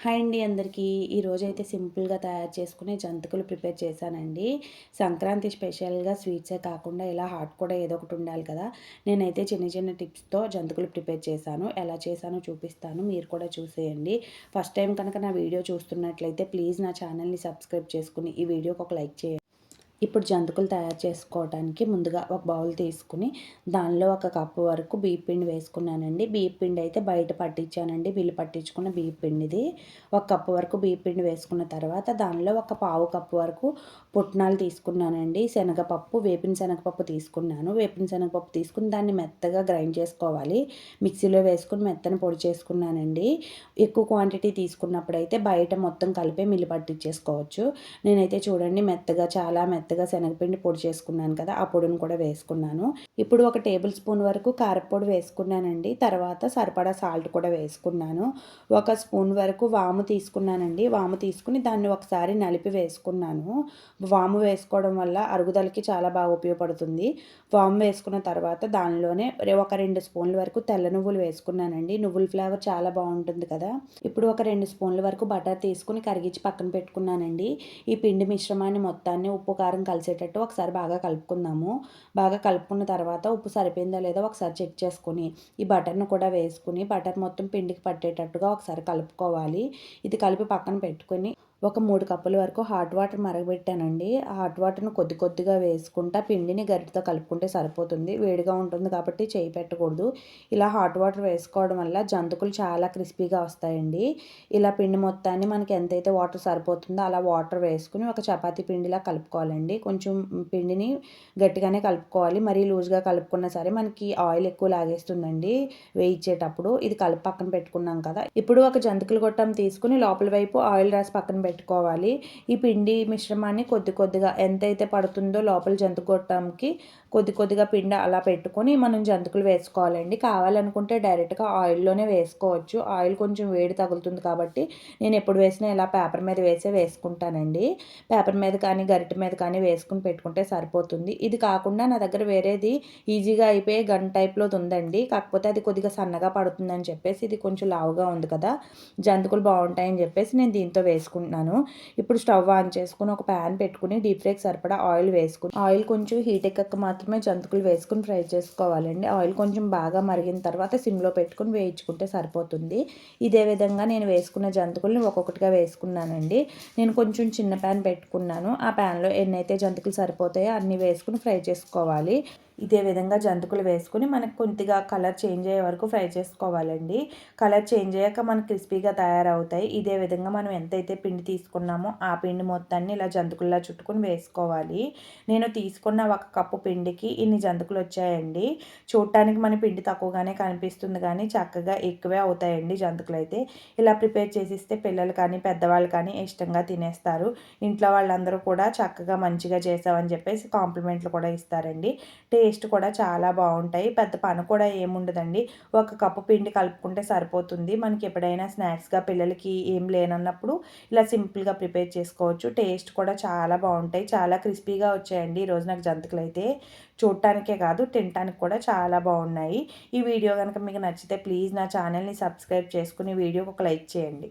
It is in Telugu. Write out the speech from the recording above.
హాయ్ అండి అందరికీ. ఈరోజైతే సింపుల్‌గా తయారు చేసుకునే జంతికలు ప్రిపేర్ చేశానండి. సంక్రాంతి స్పెషల్‌గా స్వీట్సే కాకుండా ఇలా హాట్ కూడా ఏదో ఒకటి ఉండాలి కదా! నేనైతే చిన్న చిన్న టిప్స్‌తో జంతికలు ప్రిపేర్ చేశాను. ఎలా చేశానో చూపిస్తాను. మీరు కూడా చూసేయండి. ఫస్ట్ టైం కనుక నా వీడియో చూస్తున్నట్లయితే ప్లీజ్ నా ఛానల్‌ని సబ్స్క్రైబ్ చేసుకొని ఈ వీడియోకి ఒక లైక్ చేయండి. ఇప్పుడు జంతికలు తయారు చేసుకోవడానికి ముందుగా ఒక బౌల్ తీసుకుని దానిలో ఒక కప్పు వరకు బియ్యపిండి వేసుకున్నానండి. బియ్యపిండి అయితే బయట పట్టించానండి. వీళ్ళు పట్టించుకున్న బియ్యపిండిది. ఒక కప్పు వరకు బియ్యపిండి వేసుకున్న తర్వాత దానిలో ఒక పావు కప్పు వరకు పుట్నాలు తీసుకున్నానండి. శనగపప్పు, వేపిన శనగపప్పు తీసుకున్నాను. వేపిన శనగపప్పు తీసుకుని దాన్ని మెత్తగా గ్రైండ్ చేసుకోవాలి. మిక్సీలో వేసుకుని మెత్తని పొడి చేసుకున్నానండి. ఎక్కువ క్వాంటిటీ తీసుకున్నప్పుడైతే బయట మొత్తం కలిపే మిల్లి పట్టించేసుకోవచ్చు. నేనైతే చూడండి చాలా మెత్తగా శనగపిండి పొడి చేసుకున్నాను కదా! ఆ పొడిని కూడా వేసుకున్నాను. ఇప్పుడు ఒక టేబుల్ స్పూన్ వరకు కారప్పొడి వేసుకున్నానండి. తర్వాత సరిపడా సాల్ట్ కూడా వేసుకున్నాను. ఒక స్పూన్ వరకు వాము తీసుకున్నానండి. వాము తీసుకుని దాన్ని ఒకసారి నలిపి వేసుకున్నాను. వాము వేసుకోవడం వల్ల అరుగుదలకి చాలా బాగా ఉపయోగపడుతుంది. వాము వేసుకున్న తర్వాత దానిలోనే ఒక 2 స్పూన్ల వరకు తెల్ల నువ్వులు వేసుకున్నానండి. నువ్వుల ఫ్లేవర్ చాలా బాగుంటుంది కదా! ఇప్పుడు ఒక 2 స్పూన్ల వరకు బటర్ తీసుకుని కరిగించి పక్కన పెట్టుకున్నానండి. ఈ పిండి మిశ్రమాన్ని మొత్తాన్ని ఉప్పు, కారం కలిసేటట్టు ఒకసారి బాగా కలుపుకుందాము. బాగా కలుపుకున్న తర్వాత ఉప్పు సరిపోయిందా లేదో ఒకసారి చెక్ చేసుకొని ఈ బటర్‌ను కూడా వేసుకుని బటర్ మొత్తం పిండికి పట్టేటట్టుగా ఒకసారి కలుపుకోవాలి. ఇది కలిపి పక్కన పెట్టుకొని ఒక 3 కప్పుల వరకు హాట్ వాటర్ మరగబెట్టానండి. ఆ హాట్ వాటర్‌ని కొద్ది కొద్దిగా వేసుకుంటా పిండిని గరిటెతో కలుపుకుంటే సరిపోతుంది. వేడిగా ఉంటుంది కాబట్టి చేయి పెట్టకూడదు. ఇలా హాట్ వాటర్ వేసుకోవడం వల్ల జంతికలు చాలా క్రిస్పీగా వస్తాయండి. ఇలా పిండి మొత్తాన్ని మనకి ఎంతైతే వాటర్ సరిపోతుందో అలా వాటర్ వేసుకుని ఒక చపాతీ పిండిలా కలుపుకోవాలండి. కొంచెం పిండిని గట్టిగానే కలుపుకోవాలి. మరీ లూజ్‌గా కలుపుకున్నా సరే మనకి ఆయిల్ ఎక్కువ లాగేస్తుందండి వేయించేటప్పుడు. ఇది కలిపి పక్కన పెట్టుకున్నాం కదా! ఇప్పుడు ఒక జంతికల గొట్టం తీసుకుని లోపల వైపు ఆయిల్ రాసి పక్కన పెట్టుకోవాలి. ఈ పిండి మిశ్రమాన్ని కొద్ది కొద్దిగా ఎంతైతే పడుతుందో లోపల జంతిక గొట్టంకి కొద్ది కొద్దిగా పిండి అలా పెట్టుకొని మనం జంతికలు వేసుకోవాలండి. కావాలనుకుంటే డైరెక్ట్‌గా ఆయిల్‌లోనే వేసుకోవచ్చు. ఆయిల్ కొంచెం వేడి తగులుతుంది కాబట్టి నేను ఎప్పుడు వేసినా ఇలా పేపర్ మీద వేసుకుంటానండి. పేపర్ మీద కానీ, గరిటె మీద కానీ వేసుకొని పెట్టుకుంటే సరిపోతుంది. ఇది కాకుండా నా దగ్గర వేరేది ఈజీగా అయిపోయే గన్ టైప్‌లోది ఉందండి. కాకపోతే అది కొద్దిగా సన్నగా పడుతుందని చెప్పేసి ఇది కొంచెం లావుగా ఉంది కదా! జంతికలు బావుంటాయని చెప్పేసి నేను దీంతో వేసుకుంటున్నాను. ఇప్పుడు స్టవ్ ఆన్ చేసుకొని ఒక ప్యాన్ పెట్టుకుని డీప్ ఫ్రైకి సరిపడా ఆయిల్ వేసుకుని ఆయిల్ కొంచెం హీట్ ఎక్కాక మాత్రమే జంతికలు వేసుకొని ఫ్రై చేసుకోవాలండి. ఆయిల్ కొంచెం బాగా మరిగిన తర్వాత సిమ్‌లో పెట్టుకొని వేయించుకుంటే సరిపోతుంది. ఇదే విధంగా నేను వేసుకున్న జంతికలను ఒక్కొక్కటిగా వేసుకున్నానండి. నేను కొంచెం చిన్న ప్యాన్ పెట్టుకున్నాను. ఆ ప్యాన్‌లో ఎన్నైతే జంతికలు సరిపోతాయో అన్నీ వేసుకొని ఫ్రై చేసుకోవాలి. ఇదే విధంగా జంతికలు వేసుకొని మనకు కొద్దిగా కలర్ చేంజ్ అయ్యే వరకు ఫ్రై చేసుకోవాలండి. కలర్ చేంజ్ అయ్యాక మనకు క్రిస్పీగా తయారవుతాయి. ఇదే విధంగా మనం ఎంతైతే పిండి తీసుకున్నామో ఆ పిండి మొత్తాన్ని ఇలా జంతికల్లా చుట్టుకొని వేసుకోవాలి. నేను తీసుకున్న ఒక కప్పు పిండికి ఇన్ని జంతికలు వచ్చాయండి. చూడటానికి మన పిండి తక్కువగానే కనిపిస్తుంది కానీ చక్కగా ఎక్కువే అవుతాయండి జంతికలైతే. ఇలా ప్రిపేర్ చేసిస్తే పిల్లలు కానీ, పెద్దవాళ్ళు కానీ ఇష్టంగా తినేస్తారు. ఇంట్లో వాళ్ళందరూ కూడా చక్కగా మంచిగా చేసావని చెప్పేసి కాంప్లిమెంట్లు కూడా ఇస్తారండి. టేస్ట్ కూడా చాలా బాగుంటాయి. పెద్ద పని కూడా ఏముండదండి. ఒక కప్పు పిండి కలుపుకుంటే సరిపోతుంది. మనకి ఎప్పుడైనా స్నాక్స్‌గా పిల్లలకి ఏం లేనన్నప్పుడు ఇలా సింపుల్‌గా ప్రిపేర్ చేసుకోవచ్చు. టేస్ట్ కూడా చాలా బాగుంటాయి. చాలా క్రిస్పీగా వచ్చాయండి ఈరోజు నాకు జంతికలైతే. చూడటానికే కాదు తినటానికి కూడా చాలా బాగున్నాయి. ఈ వీడియో గనుక మీకు నచ్చితే ప్లీజ్ నా ఛానల్‌ని సబ్స్క్రైబ్ చేసుకొని వీడియోకి ఒక లైక్ చేయండి.